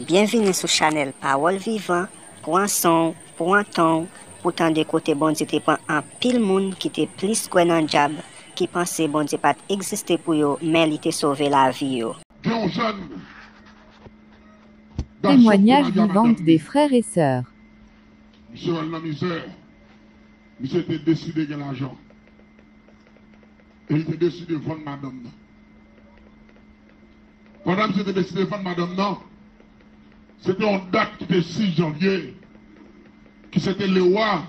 Bienvenue sur Chanel Parole Vivant, pour un son, pour un ton, pour tant de côté bon Dieu te prend un pile monde qui te plus quoi dans diable, qui pensait bon Dieu pas exister pour yo, mais il te sauvé la vie yo. Témoignage vivant des frères et sœurs. Monsieur dans la misère, monsieur était décidé de gagner l'argent. Et il était décidé de vendre madame. Pendant que j'étais décidé de vendre madame, non, c'était une date qui était 6 janvier, qui c'était le roi.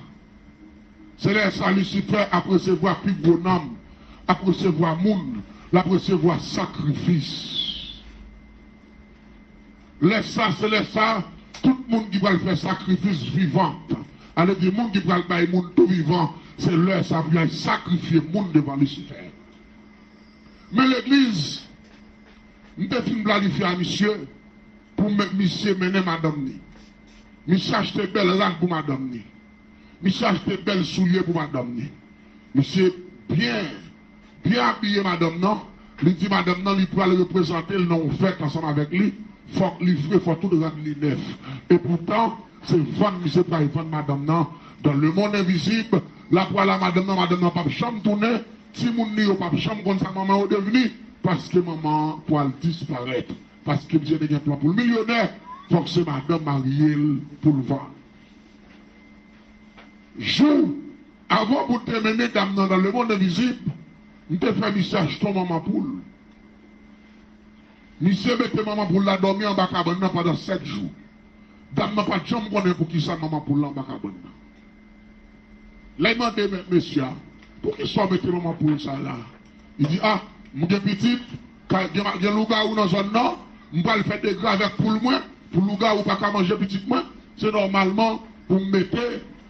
C'est là que Lucifer a recevoir plus gros nom, a recevoir monde, a recevoir sacrifice. Laisse ça, c'est laisse ça, tout le monde qui va faire sacrifice vivant. Alors, le monde qui va faire monde tout vivant, c'est là ça vient sacrifier le monde devant Lucifer. Mais l'église, nous devons planifier à monsieur pour monsieur mener madame ni. Monsieur acheter belle langue pour madame ni. Monsieur acheter belle souliers pour madame ni. Monsieur bien habillé madame non. Il dit madame non, il peut le représenter le nom fait ensemble avec lui. Faut livrer, faut tout rendre lui neuf. Et pourtant, c'est vendre monsieur pas vendre madame non. Dans le monde invisible, la poêle madame non pas chambre tourner. Si mon n'y a pas chambre comme ça, maman est devenue. Parce que maman poil disparaître. Parce que monsieur n'est pas pour le millionnaire. Faut que c'est madame mariée pour le vendre. Jour, avant pour terminer dans le monde invisible, nous te fait message ton maman poule. Monsieur mette maman poule la dormir en bas cabane pendant 7 jours. Dame n'a pas de chambre qu'on est pour qui ça maman poule en bas cabane. Là il m'a dit monsieur, pour qui soit mette maman poule ça là? Il dit ah, mon petit, quand il y a un loup-garou dans zone nord, je vais le faire des gras avec poule moi, pour le loup-garou pas qu'à manger petit moi, c'est normalement pour me mettre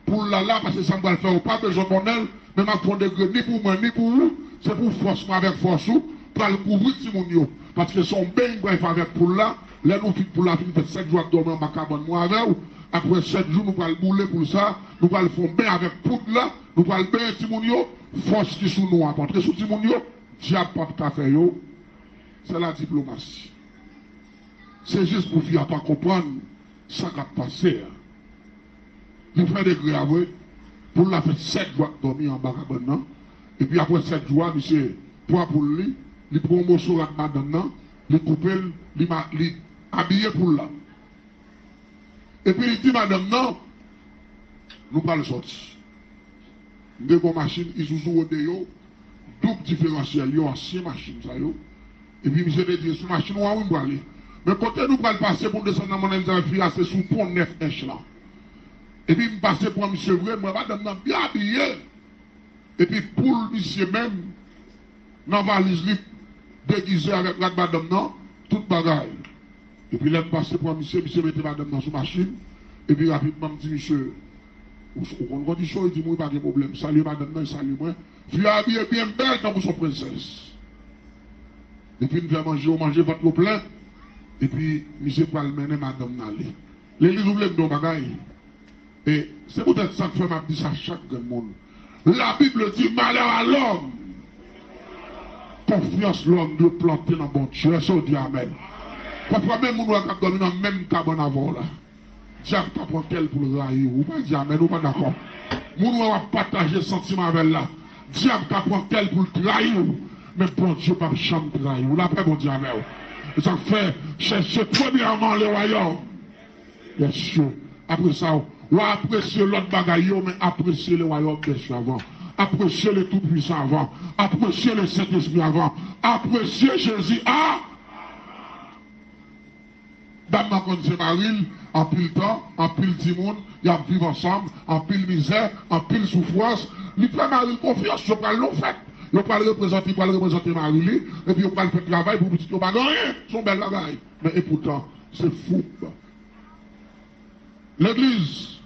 pour là parce que ça me va le faire pas besoin de elle, mais ma prendre des grenades ni pour moi ni pour vous, c'est pour force moi avec force pour le couvrir si mon yo parce que son bain va faire avec pour là, là nous fit pour la fin fait 7 jours dormir en cabane moi avec après 7 jours nous va le bouler pour ça, nous va le faire bain avec poudre là, nous va le bain si mon yo force qui sous nous après sous si mon yo diable pas ta fait yo, c'est la diplomatie. C'est juste pour faire pas comprendre ça qui a passé. Nous faisons des grèves pour la faire 7 jours dormir en bas cabane. Et puis après 7 jours, monsieur, pour lui, il prend un morceau de madame, il coupe, il habille pour là. Et puis il dit madame, non, nous pas le sortir. Nous avons une machine, ils ont double différentiel, ils ont 6 machines. Et puis monsieur dit, sur machine, on va aller. Mais quand nous allons passer pour descendre dans mon énergie, c'est sous pont 9 inches là. Et puis, je passe pour monsieur vrai, moi, madame, bien habillé. Et puis, pour monsieur même, dans la valise, déguisé avec la madame, non, toute bagaille. Et puis, là, je passe pour monsieur mettait madame dans sa machine. Et puis, rapidement, je dis, monsieur, on condition, il dit, moi, pas de problème. Salut madame, non, salut moi. Je suis habillé bien belle comme son princesse. Et puis, nous faisons manger votre plein. Et puis, monsieur, pas le mener madame, n'allez. L'église, vous voulez me bagaille. Et c'est peut-être ça que fait m'a dit ça à chaque monde. La Bible dit malheur à l'homme. Confiance l'homme de planter dans bon Dieu. Est-ce qu'on dit amen? Parfois même, on doit dormir dans le même cabane avant là. Diable t'apprend tel pour le railler. Ou pas dire amen, ou pas d'accord. On doit partager sentiment avec là. Diable t'apprend tel pour le trahir. Mais bon Dieu, pas chambre trahir. Ou la paix, bon Dieu, amen. Et ça fait chercher premièrement le royaume. Bien sûr. Après ça, ou apprécier l'autre bagaille, mais apprécier le royaume des cieux avant. Apprécier le Tout-Puissant avant. Apprécier le Saint-Esprit avant. Apprécier Jésus. Ah! Dame quand c'est Marine, en pile temps, en pile timon, il y a vivre ensemble, en pile misère, en pile souffrance. Il fait Marine confiance, je parle l'on fait. Il va le représenter Marie, et puis il va le faire travail pour petit, il va rien, son bel bagaille. Mais et pourtant, c'est fou. L'église,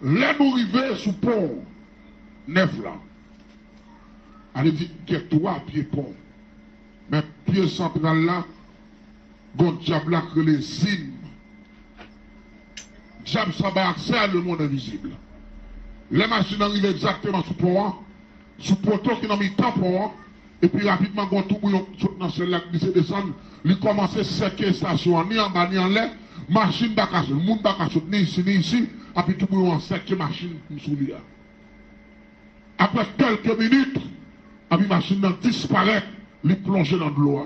là nous arrivons sous pont, 9 là. Elle dit qu'il y a 3 pieds pont. Mais pied central là, bon diable a créé les signes. Diable ça va accès à le monde invisible. Les machines arrivent exactement sous pont, sous poteau qui n'a mis temps pont, et puis rapidement, quand tout bouillon dans ce lac qui se descend, il commence à séquer station ni en bas ni en l'air. Machine pas casse, le monde pas casse, ni ici, et puis tout le monde en 7 machine sous lui. Après quelques minutes, et puis machine disparaît, il plonge dans l'eau.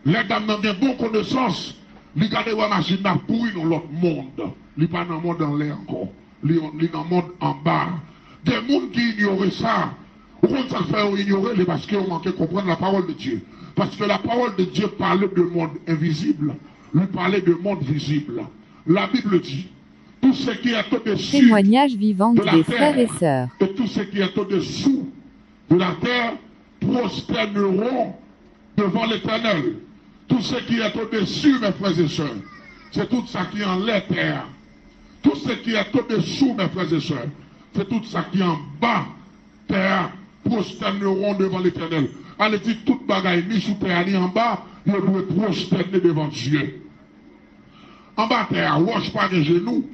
Les dames n'ont bien bonne connaissance, ils regardent la machine n'a pourri dans l'autre monde. Ils pas dans le monde en l'air encore. Ils sont dans le monde en bas. Des gens qui ignorent ça, pourquoi ça fait ignorer? Parce qu'ils ont manqué de comprendre la parole de Dieu. Parce que la parole de Dieu parlait de monde invisible, lui parlait de monde visible. La Bible dit, tout ce qui est au-dessus Témoignage vivant de la des terre, frères et sœurs. et tout ce qui est au-dessous de la terre prosterneront devant l'Éternel. Tout ce qui est au-dessus, mes frères et sœurs, c'est tout ça qui est en l'air terre. Tout ce qui est au-dessous, mes frères et sœurs, c'est tout ça qui est en bas terre, prosterneront devant l'Éternel. Allez dire toute bagaille, ni sous terre, ni en bas, ils doivent prosterner devant Dieu. En bas terre, roche pas de genoux,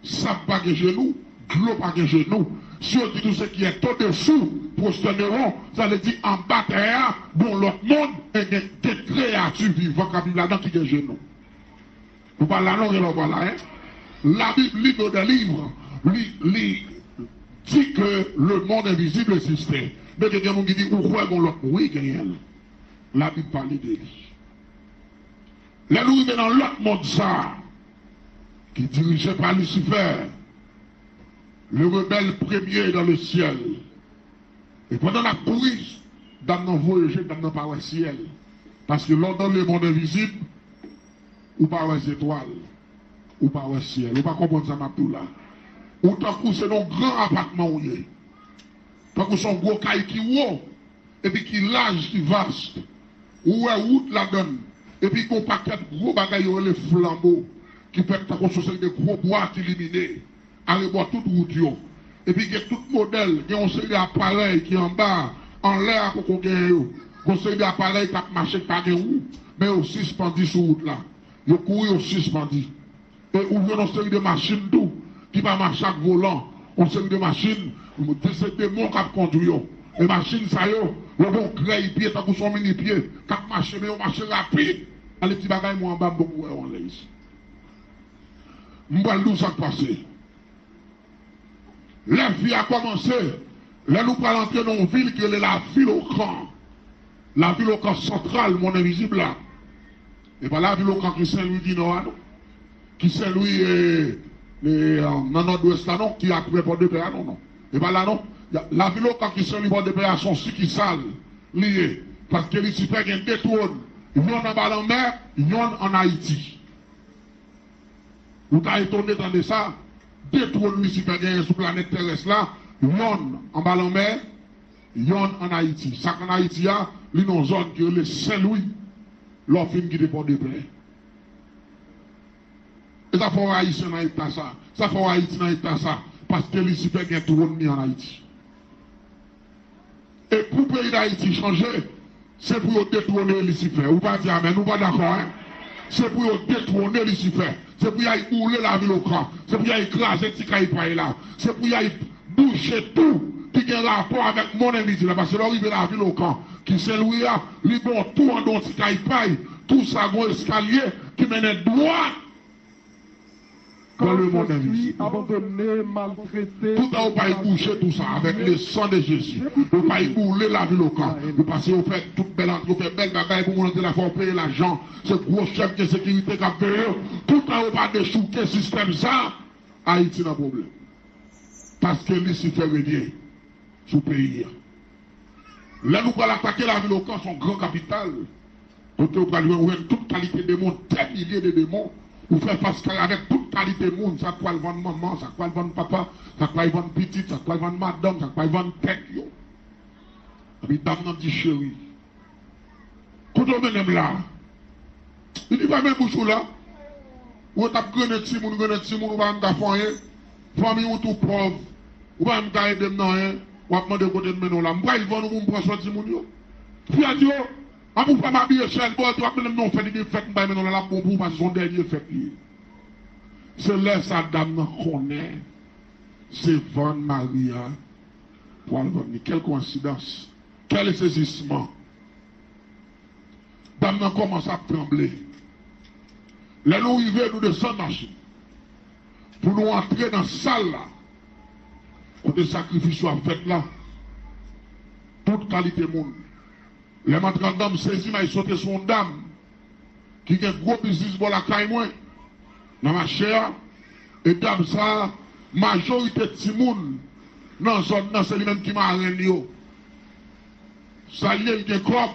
sable pas de genoux, l'eau pas de genoux. Si on dit tout ce qui est au-dessous, prosterneront, ça veut dire en bas terre, dans l'autre monde, il y a des créatures vivantes qui vivent là-dedans qui ont des genoux. Vous parlez là, non, voilà, hein? La Bible, livre des livres, dit que le monde invisible existait. Mais il y a des gens qui disent, pourquoi on l'autre? Oui, Gaël. La Bible parle de lui. Là, nous sommes dans l'autre monde, ça, qui est dirigé par Lucifer, le rebelle premier dans le ciel. Et pendant la pourrie, dans nos voyages, dans nos ciel. Parce que là, dans le monde invisible, ou pas les étoiles, ou pas le ciel, ou pas comprendre ça, Mabdoula. Ou tant que c'est un grand appartement où il est. Tant que son gros caille qui est haut, et puis qui large, qui vaste, ou est route la donne, et puis qu'on paquet de gros bagailles, les flambeaux, qui peuvent être des gros boîtes illuminées, aller boire toute route, et puis il y a tout modèle, il y a un seul d'appareil qui est en bas, en l'air pour qu'on gagne, un seul d'appareil qui a marché par des roues, mais aussi suspendu sur route là. Il couru aussi suspendu. Et ouvrir une série de machines tout, qui va marcher avec volant, une série de machines, c'est des démons qui conduisent. Les machines, ça y est, le bon gré pied, t'as pour son mini-pied, qui marche, mais on marche rapide. Les petits bagages, moi en bas, beaucoup, on l'a ici. M'bal nous ça passé. La vie a commencé. Là, nous allons entrer dans une ville qui est la ville au camp. La ville au camp central, mon invisible là. Et pas la ville au camp qui est Saint-Louis du Nord, qui Saint-Louis dans nord-ouest là, non, qui a pris pour deux pays, non, non. Et pas là, non. La ville au camp qui est Saint-Louis pour deux pays sont si qui sales, liés. Parce que Lucifer a deux trônes. Ils ont en bas en mer, ils ont en Haïti. Vous avez étonné de ça, deux trônes Lucifer sur la planète terrestre là, yon en bas en mer, yon en Haïti. Ça qu'en Haïti, il y a une zone qui est le Saint-Louis, l'offre qui dépend de paix. Et ça fait Haïti dans l'état ça. Ça fait Haïti dans l'état ça. Parce que Lucifer a un trône mis en Haïti. Et pour le pays d'Haïti changer, c'est pour détrôner Lucifer. Vous pas dire amen, nous pas d'accord, hein? C'est pour détrôner Lucifer. C'est pour y aller bouler la ville au camp. C'est pour y aller écraser petit caïpaï là. C'est pour y aller boucher tout qui a un rapport avec mon invisible là. Parce que l'arrivée de la ville au camp, qui s'est loué là, ils vont tout en don petit caïpaï, tout ça, un escalier qui mène droit dans le monde invisible. Abandonné, maltraité. Tout à vous pas y boucher tout ça avec le sang de Jésus. Vous pas y bouler la ville au camp. Vous passez, vous faites toute belle entrée, vous faites belle bagaille pour monter la force, payer l'argent. Ce gros chef de sécurité qui a payé. Tout à vous pas de chouquer le système ça. Haïti n'a problème. Parce que Lucifer revient sous pays. Là, nous allons attaquer la ville au camp, son grand capital. Côté vous allez voir toute qualité de monde, des milliers de démons. Vous faites face avec toute qualité de monde, ça quoi le vendre maman, ça quoi le vendre papa, ça quoi le vendre petite, ça quoi le vendre madame, ça quoi le vendre tête. Et puis dame n'a dit chérie. Quand on même là, il dit pas même bouchou là. Ou t'as gagné de Simon, ou va me faire famille ou tout pauvre, ou va me faire de rien, ou va me demander côté de maintenant là. Moi, ils vont nous prendre soin de Simon. Puis à Dieu, à vous faire m'habiller chez le bord, tu vas me dire non, fait des fêtes, mais maintenant là, pour vous, parce que son dernier fête. C'est là, sa dame connaît. C'est Van Maria. Pour aller venir. Quelle coïncidence. Quel saisissement. Dame commence à trembler. Là, nous arrivons, nous descendons machine. Pour nous entrer dans la salle là. Côté sacrifice soit fait là. Toute qualité monde. Les matrons d'âme saisi, mais ils sautent son dame. Qui a un gros business pour la caille moins. Dans ma chère. Et dame ça, majorité de Timoun. Dans la zone, c'est lui-même qui m'a rendu. Ça y est, il y a un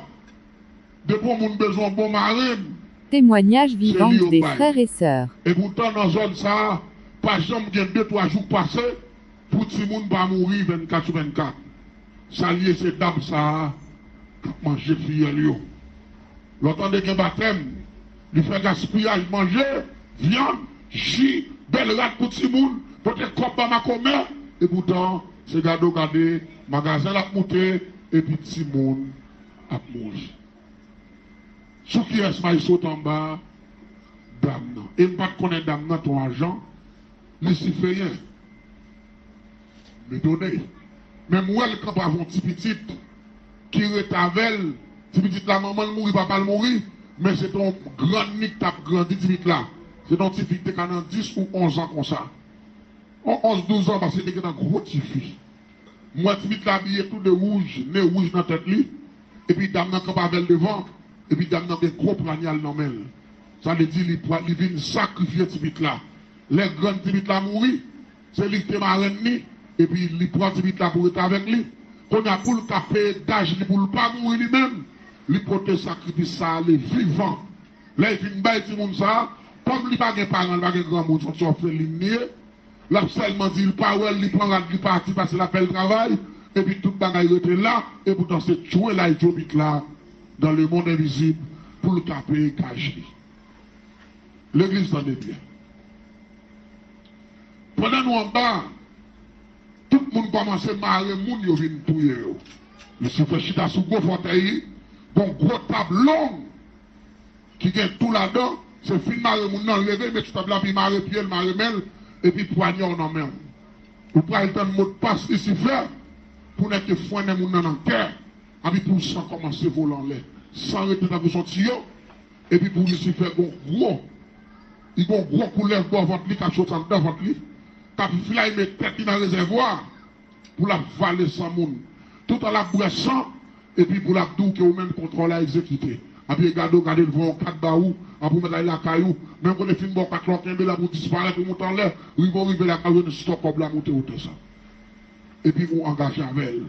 depuis qu'on a besoin de bon marine. Témoignage vivant des frères et sœurs. Et pourtant, dans la zone, ça, pas jamais bien 2-3 jours passés pour que tout le monde va mourir 24 sur 24. Ça y est, c'est dame ça, qui mange fille. L'entendez qu'un baptême, il fait gaspillage, manger, viande, jus, belle rate pour tout le monde, peut-être comme dans ma commerce. Et pourtant, c'est garder, magasin a monté, et puis tout le monde a mangé. Ce qui est, il saute en bas, dame. Et je ne pas connaître dame dans ton argent, ne s'y fait rien. Me donner. Même moi, quand on a un petit petit qui rétavel, petit petit la maman mourit, papa mourit, mais c'est ton grand nick qui a grandi petit là. C'est ton petit petit qui a 10 ou 11 ans comme ça. 11-12 ans, parce que c'était un gros petit fille. Moi, petit petit habillé tout de rouge, nez rouge dans la tête, et puis dame n'a pas devant. Et puis, dame, dans des gros planial normal. Ça veut dire qu'il vient sacrifier Tibit là. Les grands Tibit là mourir, c'est lui qui est marraine, et puis il prend Tibit là pour être avec lui. Quand il a pour le café d'âge, pour ne pas mourir lui-même, il protège sacrifice ça, les vivants. Là, il vient bailler tout le monde ça, comme il n'a pas de parents, il n'a pas de grand monde, son fait l'imnier. Là, seulement dit, il prend, il prend, il parti parce qu'il a fait le travail, et puis tout le bagaille était là, et pourtant c'est tué là, il Tibit là. Dans le monde invisible pour le taper caché. L'église s'en est bien. Pendant nous en bas, tout le monde commence à marrer, le monde vient touiller. Le souffle chita sous gros fauteuil, bon gros table long, qui gagne tout là-dedans, c'est fin marrer, le monde non levé, mais tu table là, puis marrer pied, marrer mêle, et puis poignard en main. Vous prenez un mot de passe ici faire, pour n'être foiner mon dans le cœur. Et puis pour ça commencer à voler en l'air, sans arrêter dans son tuyau, et puis pour lui faire bon gros, il y a un gros couleur pour votre lit, qui saute dans votre lit, qui a fait mettre tête dans le réservoir, pour la valer sans monde, tout en la boissant, et puis pour la doux qui est au même contrôle à exécuter. Et puis regardez le vent, 4 baous, et pour mettre la caillou, même quand les films vont 4 ans, là pour disparaître, pour monter en l'air, ils vont arriver la caillou, de stop, pour la monter autour de ça. Et puis vous engagez avec elle.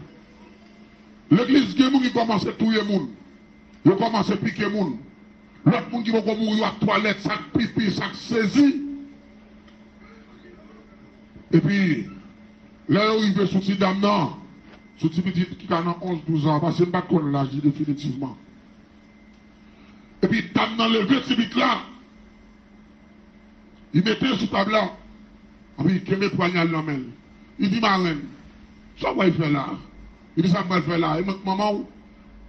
L'église qui commence à tuer les gens. Ils commencent à piquer les gens. L'autre monde qui va mourir à la toilette, ça pipi, ça saisit. Et puis, là, il veut sortir dame, non. Sortir petit qui a 11-12 ans, parce que je ne sais pas qu'on l'âge définitivement. Et puis, dame, dans le vieux petit là, il mettait sous table là. Et puis, il met poignal dans la main. Il dit, marraine, ça va il faire là. Il dit ça va faire là. Il dit maman,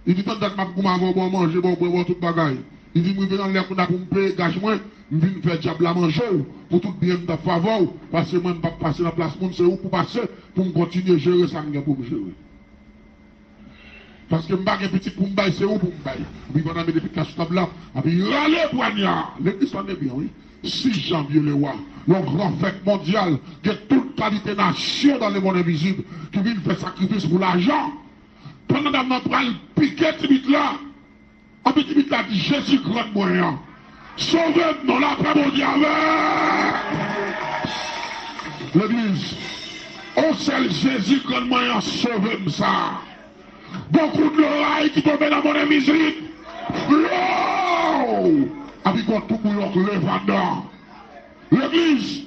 il dit tant que je vais manger, je vais boire tout bagaille. Il dit, je vais dans l'air pour me payer, gâche-moi, je vais faire diable à manger, pour tout bien de faveur, parce que moi, je ne vais pas passer dans la place, c'est où pour passer, pour me continuer à gérer ça, pour me gérer. Parce que je ne vais pas petit pour me bailler, c'est où pour me bailler. Puis pendant mes députés sur table là, puis râlez poignard. L'église en est bien, oui. 6 janvier le roi, le grand fête mondial, qui a toute qualité nation dans le monde invisible, qui vient faire sacrifice pour l'argent. Pendant que notre pral piqué Tibit là, en petit Tibit là dit Jésus grand moyen. Sauvez-nous dans la paix mondiale. L'église, au seul Jésus grand moyen, sauvez-nous ça. Beaucoup de l'oreille qui tombent dans mon invisible. Avec tout bouillon levant. L'église,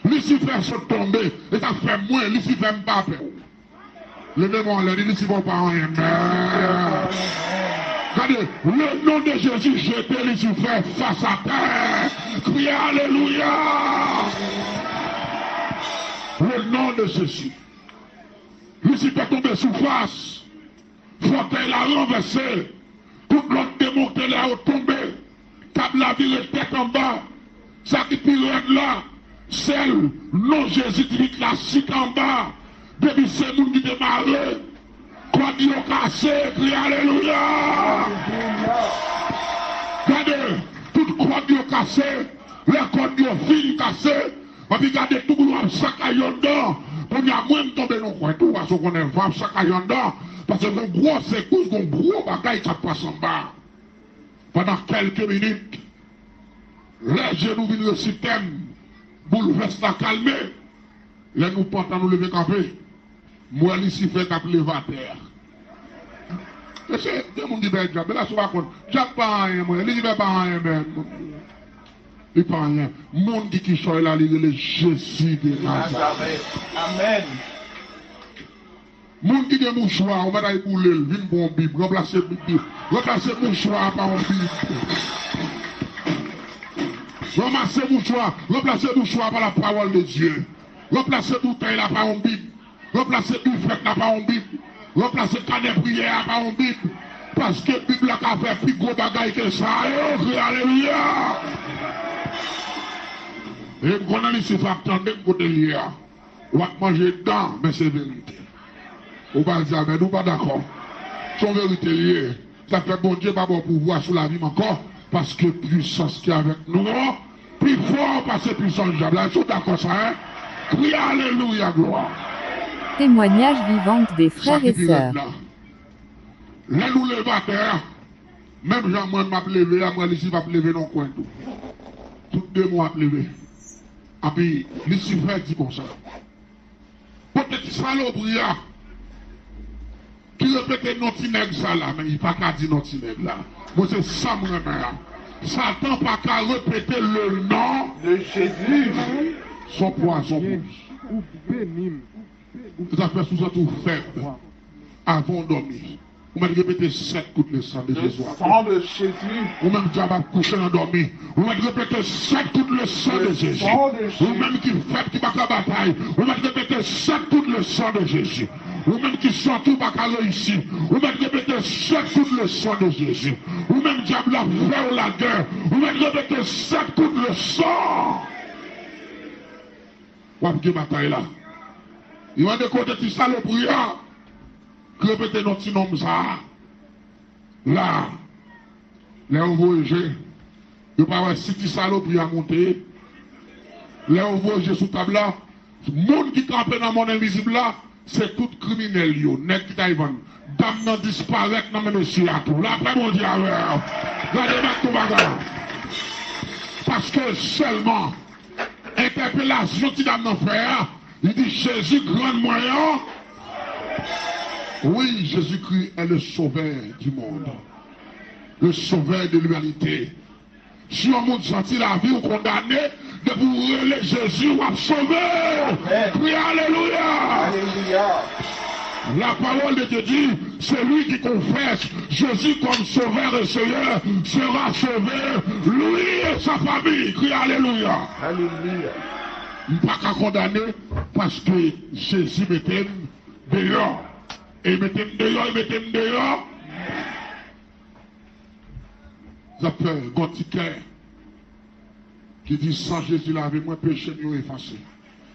Lucifer se tomber, et ça fait moins, Lucifer ne pas peur. Le démon, le dit, Lucifer pas rien. Regardez, le nom de Jésus, jeté Lucifer face à terre. Criez Alléluia. Le nom de Jésus. Lucifer tombé sous face. Fauteuil l'a renversé. Tout l'autre démon qui là tombé. Table la virée tête en bas. Ça qui pirouette là. Celle, non Jésus qui dit la chic en bas. Depuis c'est nous qui démarrent. Quoi dit au cassé, crie Alléluia. Regardez, toute croix dit au cassé, les codes de fil cassé, on peut garder tout le monde sac à yondor, pour y a moins de tomber dans le coin, tout, parce qu'on est vraiment sac à yondor, parce que un gros secousse, un gros bagaille qui passe en bas. Pendant quelques minutes, les genoux viennent le système, bouleverse la calmer, les nous portons nous lever campé, moi ici fait qu'à lever à terre. C'est des gens qui disent, mais là, je ne sais pas, je ne sais pas rien, moi, je ne sais pas rien, même. Il n'y a pas rien. Le monde qui soit là, il est Jésus de Nazareth. Amen. Le monde qui est mouchoir, on va aller pour l'île, vine pour un Bible, remplacer mouchoir par un Bible. Remplacer mouchoir par la parole de Dieu. Remplacer bouteille là par un Bible. Remplacer buffet là par un Bible. Remplacer canet prière par un Bible. Parce que la Bible a fait plus gros bagaille que ça. Alléluia. Et quand on a ici, il faut attendre côté lié. On va manger dedans, mais c'est vérité. On va dire, mais nous pas d'accord. C'est vérité liée. Ça fait bon Dieu, pas bon pouvoir sur la vie encore. Parce que puissance qui est avec nous, plus fort parce que puissance du diable. Ils sont d'accord ça, hein? Crie alléluia, gloire. Témoignage vivante des frères et sœurs. Là, nous levons à terre. Même Jean-Moi m'a levé, moi ici va lever dans le coin tout. Toutes 2 mois à lever. Et puis, Lucifer dit comme ça. Peut-être saloperie qui répète notre nègre ça là, mais il n'y a pas qu'à dire notre nègre là. Moi c'est ça mon frère. Satan pas qu'à répéter le nom De Jésus. son poison. Vous avez fait sous ça tout faible avant de dormir. Vous m'avez répété 7 coups de sang de Jésus. Le sang de Jésus. Ou même qui va coucher endormi. Vous m'avez répété 7 coups de sang de Jésus. Ou même qui fait qui va la bataille. Vous m'avez répété 7 coups de sang de Jésus. Ou même qui sont tout pas réussir. Vous m'avez répété 7 coups de sang de Jésus. Ou même diable a fait la guerre. Vous m'avez répété 7 coups de sang. Vous avez bataille là. Il va de côté de ça le prière. Répétez notre nom ça. Là, les envoyés, il n'y a pas si tu saloperie à monter. Les envoyés sous table là, le monde qui campe dans le monde invisible là, c'est tout criminel. Net qui taïvan. Dame n'a disparaît dans le monsieur à tout. Là, après mon diable, regardez tout bagarre. Parce que seulement, interpellation qui dame n'a fait, il dit Jésus, grand moyen. Oui, Jésus-Christ est le sauveur du monde. Le sauveur de l'humanité. Si on monde senti la vie ou condamné, de vous relayer Jésus ou à sauver. Oui, alléluia. Alléluia. La parole de Dieu dit, celui qui confesse Jésus comme sauveur et Seigneur sera sauvé, lui et sa famille. Crie alléluia. Alléluia. Il n'y a pas qu'à condamner parce que Jésus mettait dehors. Et mettez dehors, il mettez dehors. Ça fait un petit cœur qui dit sans Jésus là avec moi, péché nous effacé.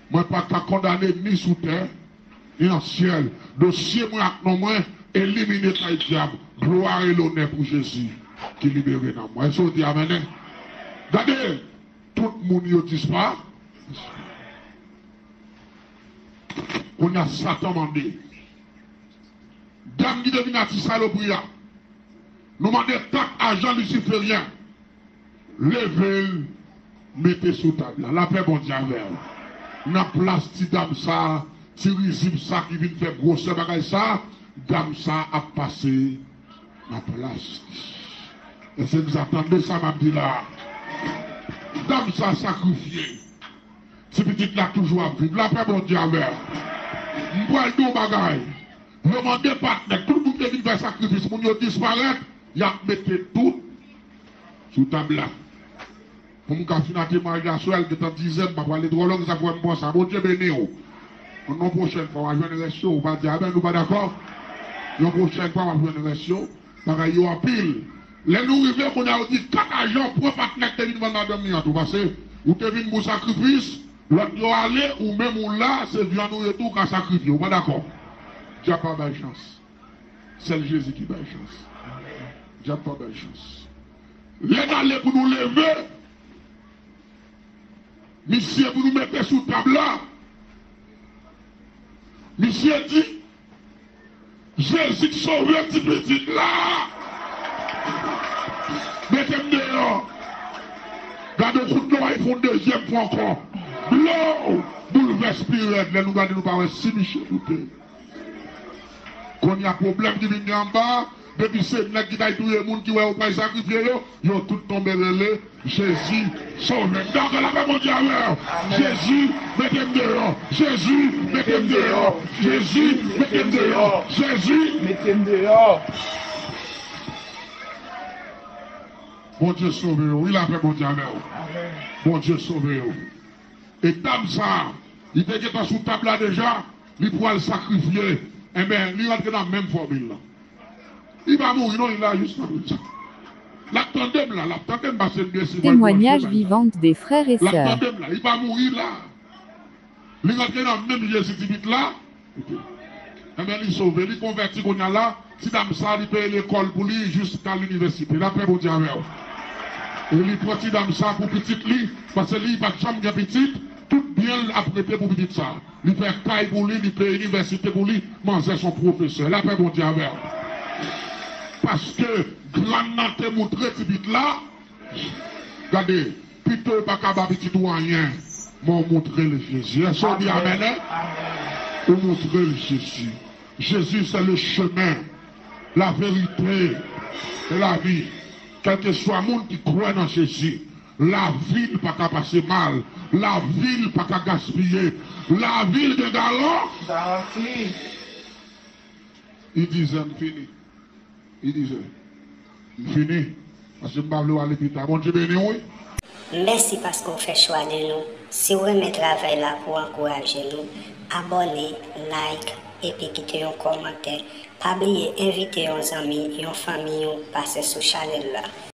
Moi, pas qu'à condamner ni sous terre, ni en ciel. Dossier moi, non, moi, éliminer le diable. Gloire et l'honneur pour Jésus qui libère dans moi. Est-ce qu'on dit amen? Regardez, tout le monde ne dit pas. On a Satan mandé. Dame qui devine à saloperie. Nous demandons tant agent luciférien. Levez-le, mettez sous table. La paix bon Dieu avec. Dans place de dame ça, si risible ça qui vient faire grosse bagaille ça, dame ça a passé la place. Et c'est que vous attendez ça m'a dit là. Dame ça a sacrifié. Si petite là toujours à vivre. La paix bon Dieu avec. M'poil deux bagaille. Demandez partenaire, tout le monde qui vient faire sacrifice, pour nous disparaître, il a mis tout sous table là. Pour nous faire un témoignage, elle est en dizaine, pour aller droit là, ça va me ça. Bon Dieu béni. La prochaine fois, on va jouer une réaction, on va dire, ah ben, nous pas d'accord. La prochaine fois, on va jouer une réaction, pareil, il y a pile. Les nous arrivons, on a dit 4 agents pour partenaire qui viennent dans la demi-heure, tout parce que, ou tu viens pour sacrifice, l'autre doit aller, ou même ou là, c'est viande ou tout qu'à sacrifier, on va d'accord. Dieu n'a pas de chance. C'est Jésus qui a de chance. Dieu n'a pas de chance. Les d'aller pour nous lever, Monsieur, vous nous mettez sous table là. Monsieur dit, Jésus sauve un petit petit là. Mettez-moi dehors. Gardez le coup de l'eau, ils font deuxième fois encore. L'eau, bouleverse spirituel, nous gardons nous par si Michel. Quand il y a problème qui vient en bas, depuis c'est le qui a tout le monde qui va pas sacrifier, ils ont tout tombé relais. Jésus, sauve. Donc la paix mondiale. Jésus, mettez-moi dehors. Jésus, mettez-moi dehors. Jésus, mettez-moi dehors. Jésus, Mettez-moi dehors. Bon Dieu sauve-vous. Il a fait mon Dieu. Bon Dieu sauve-vous. Et dame ça, il était pas sous table là déjà, il pourra le sacrifier. Eh bien, il rentre dans la même formule là. Il va mourir, non, il a juste ça. L'attendem là, l'attendem va se bien. Témoignage vivant des frères et sœurs. L'attendem là, il va mourir là. Il rentre dans la même université là. Eh bien, il sauve, il convertit qu'on a là. Si dame ça, il paye l'école pour lui jusqu'à l'université. La paix pour dire avec vous. Et il prend si dame ça pour petit lit, parce que lui, il va chambre de petite, tout bien apprêté pour petit ça. Il fait caille pour lui, il paye l'université pour lui, manger son professeur. La paix pour dire avec vous. Parce que, grand te montré petit là, regardez, plutôt pas qu'à petit doyen, m'ont montré le Jésus. Est-ce qu'on dit amen? Ou montrer le Jésus. Jésus, c'est le chemin, la vérité et la vie. Quel que soit le monde qui croit dans Jésus, la ville pas qu'à passer mal, la ville pas qu'à gaspiller, la ville de galon. Garanti. Il disait, fini. Il disait, fini. Parce que je vais aller à l'hôpital. Bon Dieu béni, oui. Merci parce qu'on fait choix de nous. Si vous aimez le travail là pour encourager nous, abonnez, like et puis quittez un commentaire. Pas oublier inviter vos amis et vos familles à passer sur la chaîne là.